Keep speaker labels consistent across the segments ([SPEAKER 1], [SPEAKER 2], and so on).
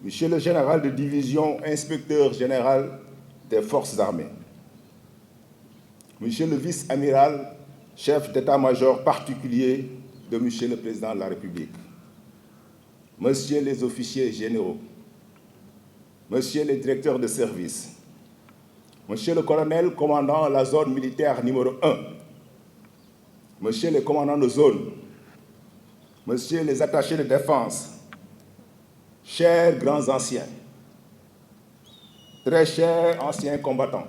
[SPEAKER 1] Monsieur le général de division, inspecteur général des forces armées, Monsieur le vice-amiral, chef d'état-major particulier de Monsieur le Président de la République, Monsieur les officiers généraux, Monsieur les directeurs de service, Monsieur le colonel commandant la zone militaire numéro 1, Monsieur les commandants de zone, Monsieur les attachés de défense, chers grands anciens, très chers anciens combattants,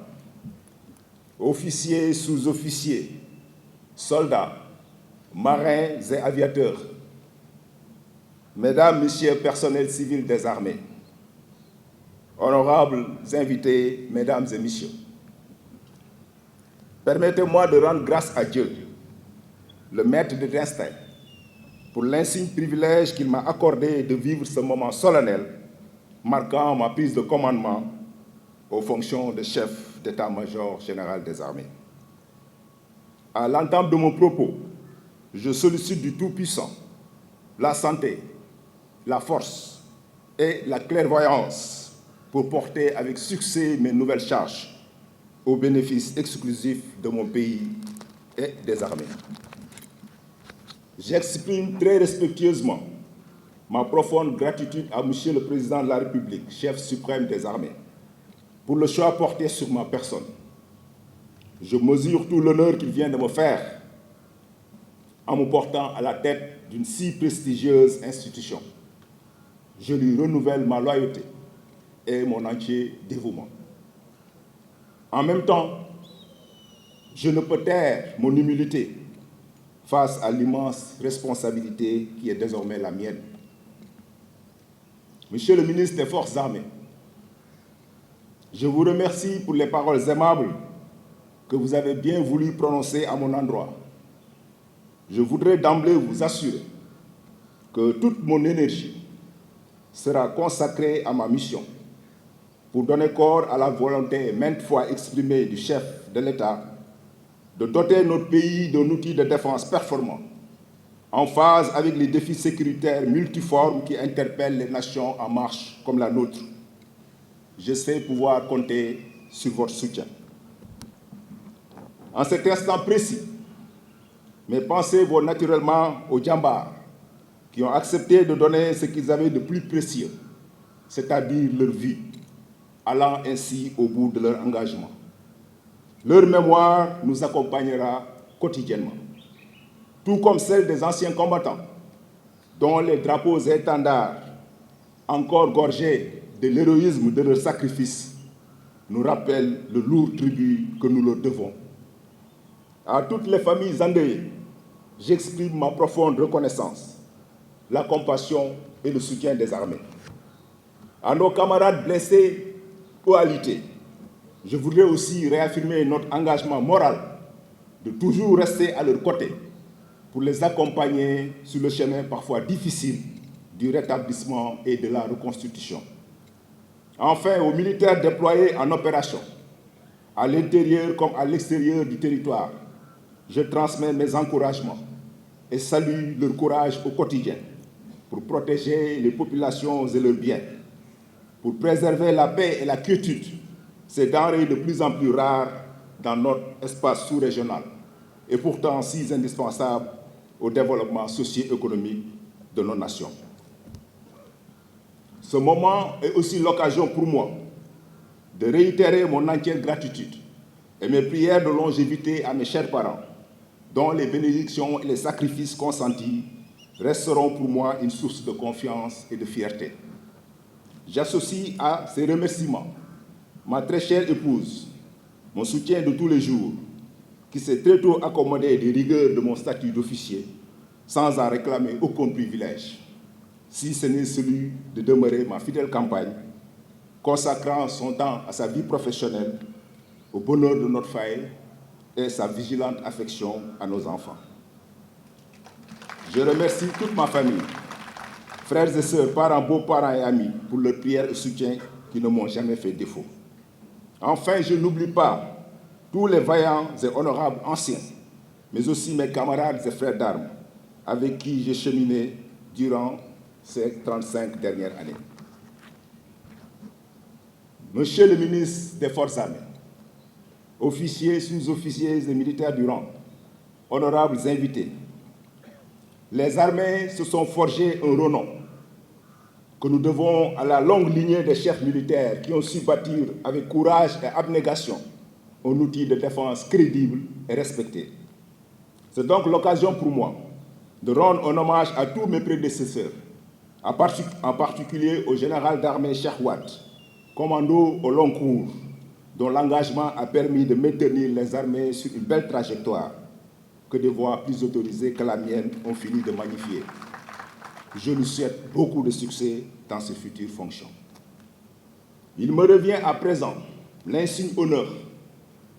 [SPEAKER 1] officiers, sous-officiers, soldats, marins et aviateurs, mesdames, messieurs, personnels civils des armées, honorables invités, mesdames et messieurs, permettez-moi de rendre grâce à Dieu, le maître de destin, pour l'insigne privilège qu'il m'a accordé de vivre ce moment solennel marquant ma prise de commandement aux fonctions de chef d'état-major général des armées. À l'entame de mon propos, je sollicite du Tout-Puissant la santé, la force et la clairvoyance pour porter avec succès mes nouvelles charges au bénéfice exclusif de mon pays et des armées. J'exprime très respectueusement ma profonde gratitude à Monsieur le Président de la République, chef suprême des armées, pour le choix porté sur ma personne. Je mesure tout l'honneur qu'il vient de me faire en me portant à la tête d'une si prestigieuse institution. Je lui renouvelle ma loyauté et mon entier dévouement. En même temps, je ne peux taire mon humilité face à l'immense responsabilité qui est désormais la mienne. Monsieur le ministre des Forces armées, je vous remercie pour les paroles aimables que vous avez bien voulu prononcer à mon endroit. Je voudrais d'emblée vous assurer que toute mon énergie sera consacrée à ma mission pour donner corps à la volonté maintes fois exprimée du chef de l'État de doter notre pays d'un outil de défense performant, en phase avec les défis sécuritaires multiformes qui interpellent les nations en marche comme la nôtre. Je sais pouvoir compter sur votre soutien. En cet instant précis, mes pensées vont naturellement aux djambars qui ont accepté de donner ce qu'ils avaient de plus précieux, c'est-à-dire leur vie, allant ainsi au bout de leur engagement. Leur mémoire nous accompagnera quotidiennement, tout comme celle des anciens combattants, dont les drapeaux et étendards, encore gorgés de l'héroïsme de leur sacrifice, nous rappellent le lourd tribut que nous leur devons. À toutes les familles endeuillées, j'exprime ma profonde reconnaissance, la compassion et le soutien des armées. À nos camarades blessés ou alités, je voudrais aussi réaffirmer notre engagement moral de toujours rester à leur côté pour les accompagner sur le chemin parfois difficile du rétablissement et de la reconstitution. Enfin, aux militaires déployés en opération, à l'intérieur comme à l'extérieur du territoire, je transmets mes encouragements et salue leur courage au quotidien pour protéger les populations et leurs biens, pour préserver la paix et la quiétude, ces denrées de plus en plus rares dans notre espace sous-régional et pourtant si indispensables au développement socio-économique de nos nations. Ce moment est aussi l'occasion pour moi de réitérer mon entière gratitude et mes prières de longévité à mes chers parents, dont les bénédictions et les sacrifices consentis resteront pour moi une source de confiance et de fierté. J'associe à ces remerciements ma très chère épouse, mon soutien de tous les jours, qui s'est très tôt accommodée des rigueurs de mon statut d'officier, sans en réclamer aucun privilège, si ce n'est celui de demeurer ma fidèle campagne, consacrant son temps à sa vie professionnelle, au bonheur de notre foyer et sa vigilante affection à nos enfants. Je remercie toute ma famille, frères et sœurs, parents, beaux-parents et amis, pour leurs prières et soutien qui ne m'ont jamais fait défaut. Enfin, je n'oublie pas tous les vaillants et honorables anciens, mais aussi mes camarades et frères d'armes, avec qui j'ai cheminé durant ces 35 dernières années. Monsieur le ministre des Forces armées, officiers, sous-officiers et militaires du rang, honorables invités, les armées se sont forgées un renom que nous devons à la longue lignée des chefs militaires qui ont su bâtir avec courage et abnégation un outil de défense crédible et respecté. C'est donc l'occasion pour moi de rendre un hommage à tous mes prédécesseurs, en particulier au général d'armée Cheikh Wade, commando au long cours, dont l'engagement a permis de maintenir les armées sur une belle trajectoire que des voies plus autorisées que la mienne ont fini de magnifier. Je lui souhaite beaucoup de succès dans ses futures fonctions. Il me revient à présent l'insigne honneur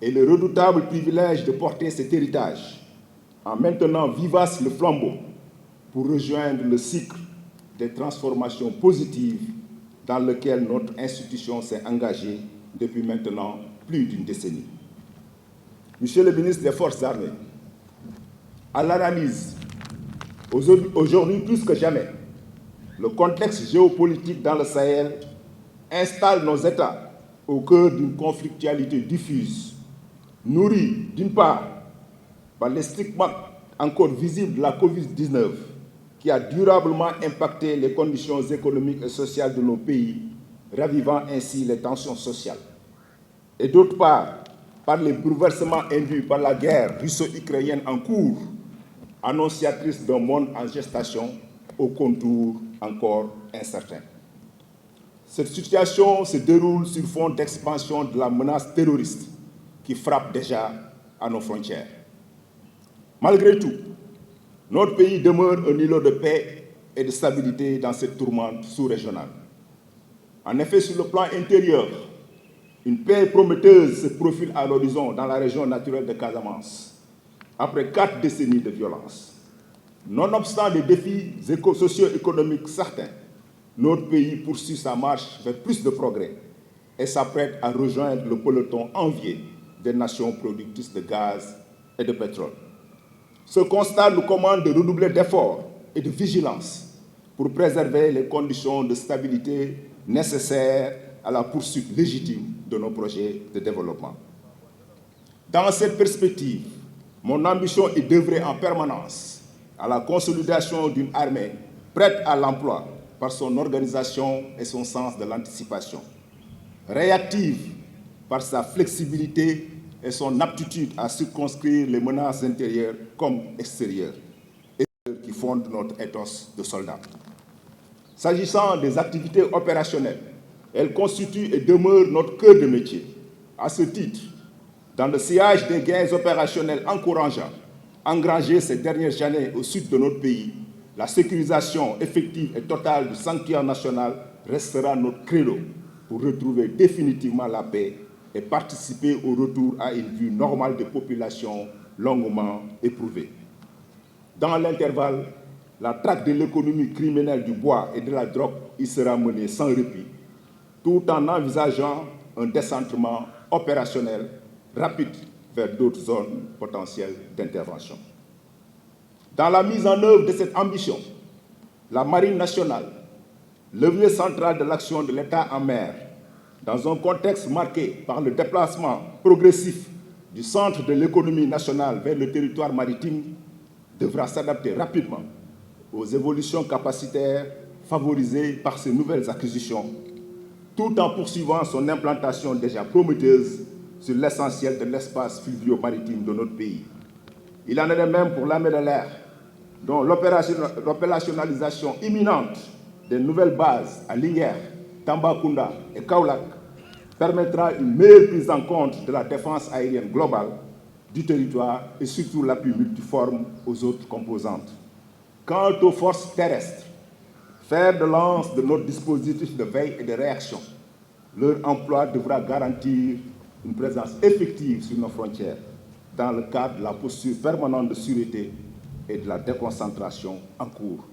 [SPEAKER 1] et le redoutable privilège de porter cet héritage en maintenant vivace le flambeau pour rejoindre le cycle des transformations positives dans lequel notre institution s'est engagée depuis maintenant plus d'une décennie. Monsieur le ministre des Forces armées, à l'analyse, aujourd'hui plus que jamais, le contexte géopolitique dans le Sahel installe nos États au cœur d'une conflictualité diffuse, nourrie d'une part par les stigmates encore visibles de la Covid-19, qui a durablement impacté les conditions économiques et sociales de nos pays, ravivant ainsi les tensions sociales. Et d'autre part, par les bouleversements induits par la guerre russo-ukrainienne en cours, annonciatrice d'un monde en gestation aux contours encore incertains. Cette situation se déroule sur fond d'expansion de la menace terroriste qui frappe déjà à nos frontières. Malgré tout, notre pays demeure un îlot de paix et de stabilité dans cette tourmente sous-régionale. En effet, sur le plan intérieur, une paix prometteuse se profile à l'horizon dans la région naturelle de Casamance, après 4 décennies de violence. Nonobstant les défis socio-économiques certains, notre pays poursuit sa marche vers plus de progrès et s'apprête à rejoindre le peloton envié des nations productrices de gaz et de pétrole. Ce constat nous commande de redoubler d'efforts et de vigilance pour préserver les conditions de stabilité nécessaires à la poursuite légitime de nos projets de développement. Dans cette perspective, mon ambition est d'œuvrer en permanence à la consolidation d'une armée prête à l'emploi par son organisation et son sens de l'anticipation, réactive par sa flexibilité et son aptitude à circonscrire les menaces intérieures comme extérieures, et qui fondent notre ethos de soldats. S'agissant des activités opérationnelles, elles constituent et demeurent notre cœur de métier. À ce titre, dans le sillage des gains opérationnels encourageants engrangés ces dernières années au sud de notre pays, la sécurisation effective et totale du sanctuaire national restera notre credo pour retrouver définitivement la paix et participer au retour à une vue normale des populations longuement éprouvées. Dans l'intervalle, la traque de l'économie criminelle du bois et de la drogue y sera menée sans répit, tout en envisageant un décentrement opérationnel rapide vers d'autres zones potentielles d'intervention. Dans la mise en œuvre de cette ambition, la Marine nationale, levier central de l'action de l'État en mer, dans un contexte marqué par le déplacement progressif du centre de l'économie nationale vers le territoire maritime, devra s'adapter rapidement aux évolutions capacitaires favorisées par ces nouvelles acquisitions, tout en poursuivant son implantation déjà prometteuse sur l'essentiel de l'espace fluvio-maritime de notre pays. Il en est de même pour l'armée de l'air, dont l'opérationnalisation imminente des nouvelles bases à Linguère, Tambacounda et Kaolack permettra une meilleure prise en compte de la défense aérienne globale du territoire et surtout l'appui multiforme aux autres composantes. Quant aux forces terrestres, fer de lance de notre dispositif de veille et de réaction, leur emploi devra garantir une présence effective sur nos frontières dans le cadre de la posture permanente de sûreté et de la déconcentration en cours.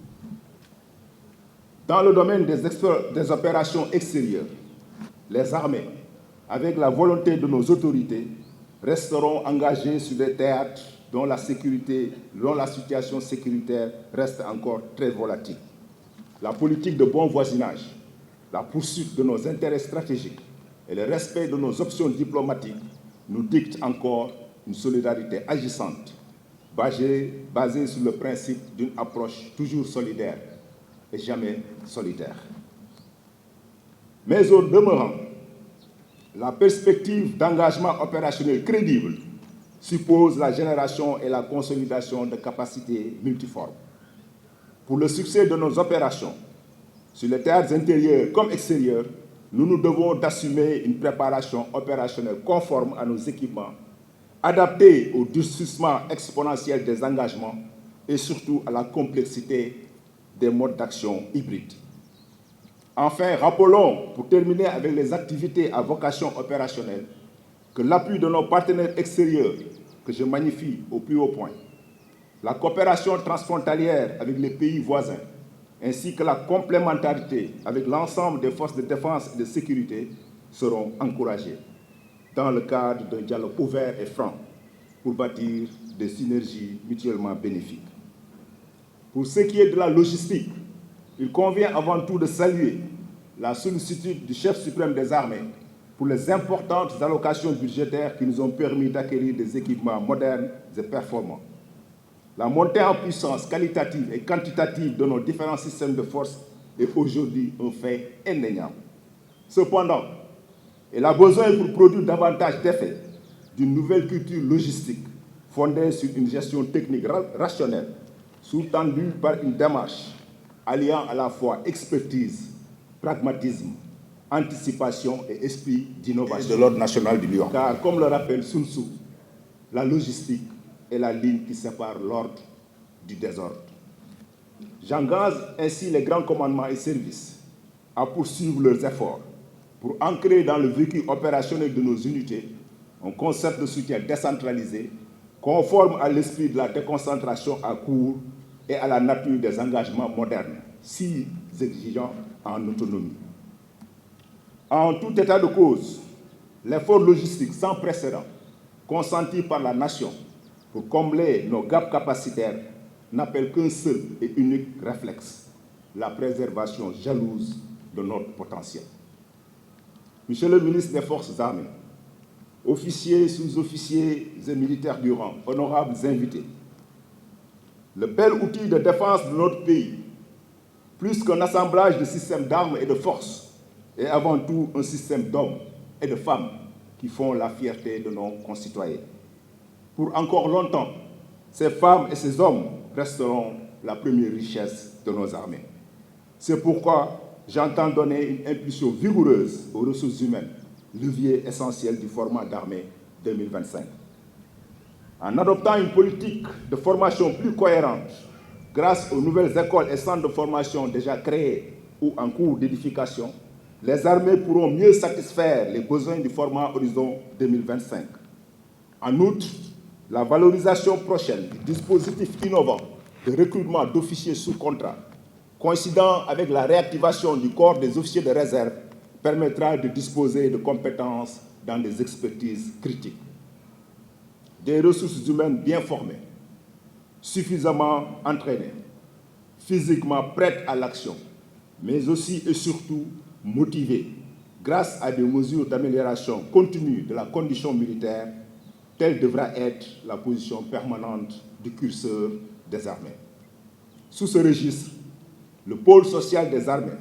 [SPEAKER 1] Dans le domaine des opérations extérieures, les armées, avec la volonté de nos autorités, resteront engagées sur des théâtres dont la situation sécuritaire reste encore très volatile. La politique de bon voisinage, la poursuite de nos intérêts stratégiques et le respect de nos options diplomatiques nous dictent encore une solidarité agissante, basée sur le principe d'une approche toujours solidaire et jamais solitaire. Mais au demeurant, la perspective d'engagement opérationnel crédible suppose la génération et la consolidation de capacités multiformes. Pour le succès de nos opérations, sur les théâtres intérieurs comme extérieurs, nous nous devons d'assumer une préparation opérationnelle conforme à nos équipements, adaptée au durcissement exponentiel des engagements et surtout à la complexité des modes d'action hybrides. Enfin, rappelons, pour terminer avec les activités à vocation opérationnelle, que l'appui de nos partenaires extérieurs, que je magnifie au plus haut point, la coopération transfrontalière avec les pays voisins, ainsi que la complémentarité avec l'ensemble des forces de défense et de sécurité seront encouragées dans le cadre d'un dialogue ouvert et franc pour bâtir des synergies mutuellement bénéfiques. Pour ce qui est de la logistique, il convient avant tout de saluer la sollicitude du chef suprême des armées pour les importantes allocations budgétaires qui nous ont permis d'acquérir des équipements modernes et performants. La montée en puissance qualitative et quantitative de nos différents systèmes de force est aujourd'hui un fait indéniable. Cependant, il a besoin pour produire davantage d'effets d'une nouvelle culture logistique fondée sur une gestion technique rationnelle, sous-tendue par une démarche alliant à la fois expertise, pragmatisme, anticipation et esprit d'innovation de l'ordre national du Lion. Car, comme le rappelle Sun Tzu, la logistique est la ligne qui sépare l'ordre du désordre. J'engage ainsi les grands commandements et services à poursuivre leurs efforts pour ancrer dans le vécu opérationnel de nos unités un concept de soutien décentralisé, conforme à l'esprit de la déconcentration à court et à la nature des engagements modernes, si exigeants en autonomie. En tout état de cause, l'effort logistique sans précédent consenti par la nation pour combler nos gaps capacitaires n'appelle qu'un seul et unique réflexe, la préservation jalouse de notre potentiel. Monsieur le ministre des Forces armées, officiers, sous-officiers et militaires du rang, honorables invités, le bel outil de défense de notre pays, plus qu'un assemblage de systèmes d'armes et de forces, est avant tout un système d'hommes et de femmes qui font la fierté de nos concitoyens. Pour encore longtemps, ces femmes et ces hommes resteront la première richesse de nos armées. C'est pourquoi j'entends donner une impulsion vigoureuse aux ressources humaines, levier essentiel du format d'armée 2025. En adoptant une politique de formation plus cohérente, grâce aux nouvelles écoles et centres de formation déjà créés ou en cours d'édification, les armées pourront mieux satisfaire les besoins du format Horizon 2025. En outre, la valorisation prochaine du dispositif innovant de recrutement d'officiers sous contrat, coïncidant avec la réactivation du corps des officiers de réserve, permettra de disposer de compétences dans des expertises critiques. Des ressources humaines bien formées, suffisamment entraînées, physiquement prêtes à l'action, mais aussi et surtout motivées grâce à des mesures d'amélioration continue de la condition militaire, telle devra être la position permanente du curseur des armées. Sous ce registre, le pôle social des armées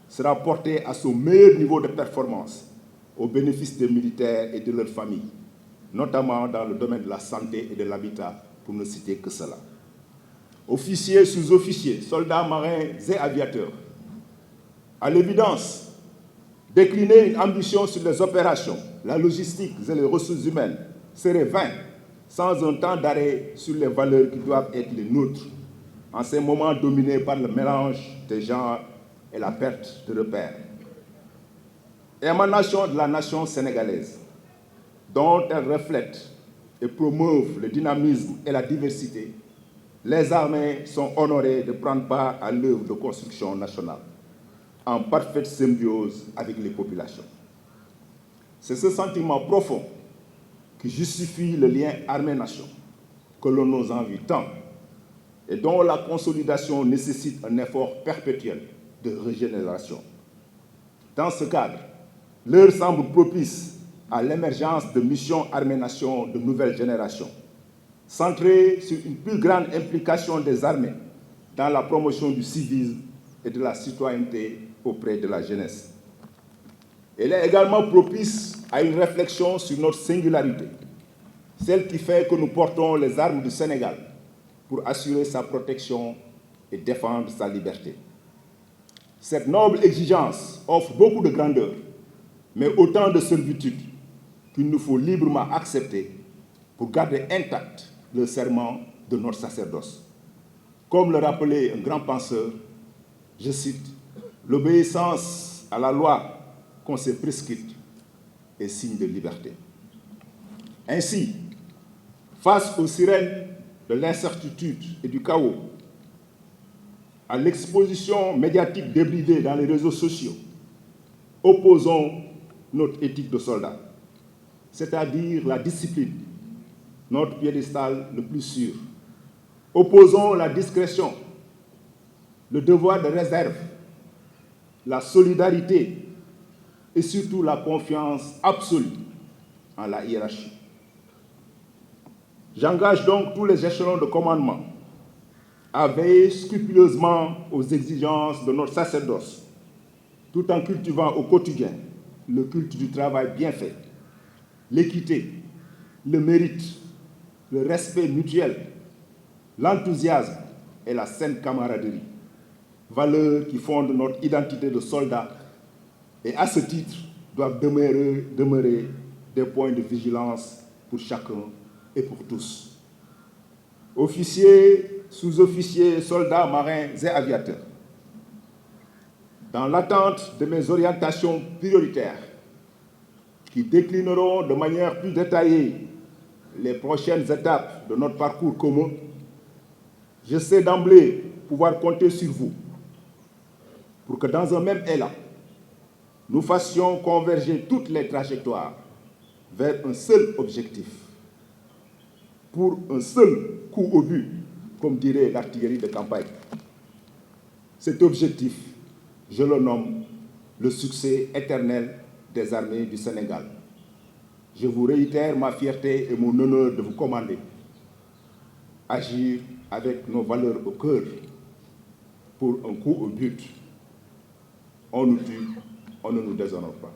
[SPEAKER 1] sera porté à son meilleur niveau de performance au bénéfice des militaires et de leurs familles, notamment dans le domaine de la santé et de l'habitat, pour ne citer que cela. Officiers, sous-officiers, soldats, marins et aviateurs, à l'évidence, décliner une ambition sur les opérations, la logistique et les ressources humaines serait vain sans un temps d'arrêt sur les valeurs qui doivent être les nôtres, en ces moments dominés par le mélange des genres et la perte de repères. Émanation de la nation sénégalaise, dont elle reflète et promeuvent le dynamisme et la diversité, les armées sont honorées de prendre part à l'œuvre de construction nationale, en parfaite symbiose avec les populations. C'est ce sentiment profond qui justifie le lien armée-nation que l'on nous envie tant et dont la consolidation nécessite un effort perpétuel de régénération. Dans ce cadre, l'heure semble propice à l'émergence de missions armées-nation de nouvelle génération, centrées sur une plus grande implication des armées dans la promotion du civisme et de la citoyenneté auprès de la jeunesse. Elle est également propice à une réflexion sur notre singularité, celle qui fait que nous portons les armes du Sénégal pour assurer sa protection et défendre sa liberté. Cette noble exigence offre beaucoup de grandeur, mais autant de servitude qu'il nous faut librement accepter pour garder intact le serment de notre sacerdoce. Comme le rappelait un grand penseur, je cite, « L'obéissance à la loi qu'on s'est prescrite est signe de liberté. » Ainsi, face aux sirènes de l'incertitude et du chaos, à l'exposition médiatique débridée dans les réseaux sociaux, opposons notre éthique de soldat, c'est-à-dire la discipline, notre piédestal le plus sûr. Opposons la discrétion, le devoir de réserve, la solidarité et surtout la confiance absolue en la hiérarchie. J'engage donc tous les échelons de commandement à veiller scrupuleusement aux exigences de notre sacerdoce, tout en cultivant au quotidien le culte du travail bien fait, l'équité, le mérite, le respect mutuel, l'enthousiasme et la saine camaraderie, valeurs qui fondent notre identité de soldat et à ce titre doivent demeurer des points de vigilance pour chacun et pour tous. Officiers, sous-officiers, soldats, marins et aviateurs, dans l'attente de mes orientations prioritaires qui déclineront de manière plus détaillée les prochaines étapes de notre parcours commun, je sais d'emblée pouvoir compter sur vous pour que dans un même élan, nous fassions converger toutes les trajectoires vers un seul objectif, pour un seul coup au but, comme dirait l'artillerie de campagne. Cet objectif, je le nomme le succès éternel des armées du Sénégal. Je vous réitère ma fierté et mon honneur de vous commander. Agir avec nos valeurs au cœur pour un coup au but. On nous tue, on ne nous déshonore pas.